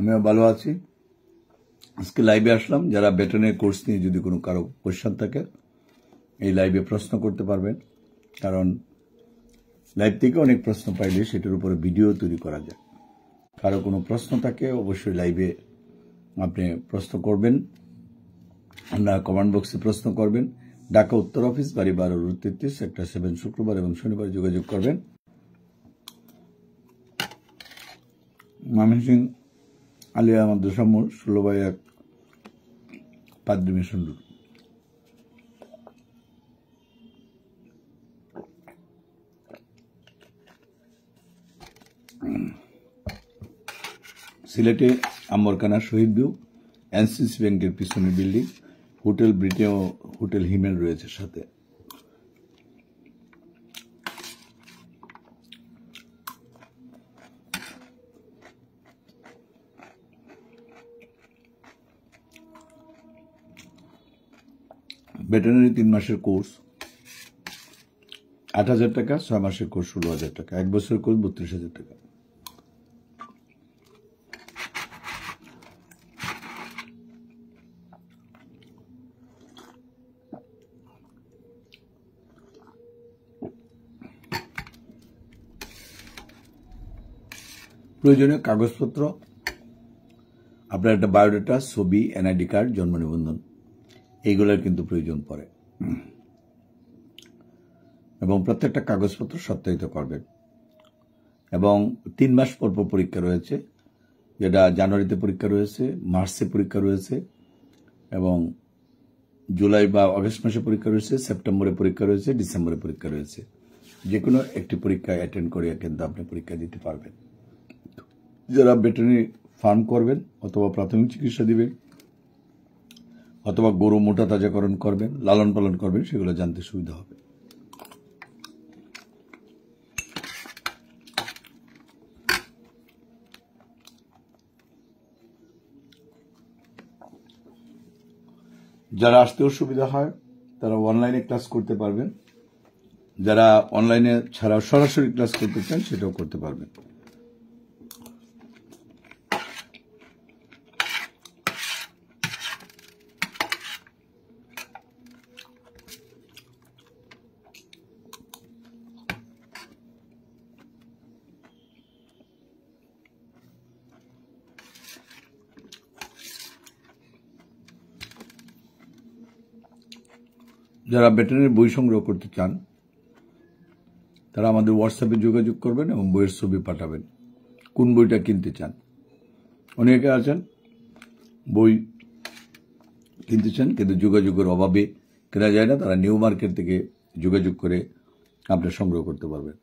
আমিও ভালো আছি। আজকে লাইভে আসলাম। যারা বেটনের কোর্স নিয়ে যদি কোনো কারো কোয়েশ্চেন থাকে এই লাইভে প্রশ্ন করতে পারবেন, কারণ লাইভ থেকে অনেক প্রশ্ন পাইলে সেটার উপরে ভিডিও তৈরি করা যায়। কারো কোনো প্রশ্ন থাকে অবশ্যই লাইভে আপনি প্রশ্ন করবেন, আমরা কমেন্ট বক্সে প্রশ্ন করবেন। ঢাকা উত্তর অফিস, বাড়ি 12-33, সেক্টর 7, শুক্রবার এবং শনিবার যোগাযোগ করবেন। ময়মনসিংহ আলিয়া মাদ্রাসা মোড় 16/1 পাদ্রী মিশন রোড। সিলেটে আম্বরকানা শহীদ ভিউ, এনসিসি ব্যাংকের পিছনের বিল্ডিং, হোটেল ব্রিটেন ও হোটেল হিমেল রয়েছে সাথে। ভেটেরিনারি 3 মাসের কোর্স 8,000 টাকা, 6 মাসের কোর্স 16,000 টাকা, 1 বছরের কোর্স 32,000 টাকা। প্রয়োজনীয় কাগজপত্র, আপনার একটা বায়োডাটা, ছবি, এনআইডি কার্ড, জন্ম নিবন্ধন, এইগুলোর কিন্তু প্রয়োজন পড়ে। এবং প্রত্যেকটা কাগজপত্র সত্যায়িত করবেন। এবং 3 মাস পর পরীক্ষা রয়েছে, যেটা জানুয়ারিতে পরীক্ষা রয়েছে, মার্চে পরীক্ষা রয়েছে, এবং জুলাই বা আগস্ট মাসে পরীক্ষা রয়েছে, সেপ্টেম্বরে পরীক্ষা রয়েছে, ডিসেম্বরে পরীক্ষা রয়েছে। যে কোনো একটি পরীক্ষা অ্যাটেন্ড করে কিন্তু আপনি পরীক্ষা দিতে পারবেন। যারা ভেটেরিনারি ফার্ম করবেন অথবা প্রাথমিক চিকিৎসা দিবেন অথবা গরু মোটা তাজাকরণ করবেন, লালন পালন করবেন, সেগুলো জানতে সুবিধা হবে। যারা আসতে অসুবিধা হয় তারা অনলাইনে ক্লাস করতে পারবেন। যারা অনলাইনে ছাড়াও সরাসরি ক্লাস করতে চান সেটাও করতে পারবেন। যারা ভেটেরিনারি বই সংগ্রহ করতে চান তারা আমাদের হোয়াটসঅ্যাপে যোগাযোগ করবেন এবং বইয়ের ছবি পাঠাবেন। কোন বইটা কিনতে চান? অনেকে আছেন বই কিনতে চান কিন্তু যোগাযোগের অভাবে কেনা যায় না, তারা নিউ মার্কেট থেকে যোগাযোগ করে আপনি সংগ্রহ করতে পারবেন।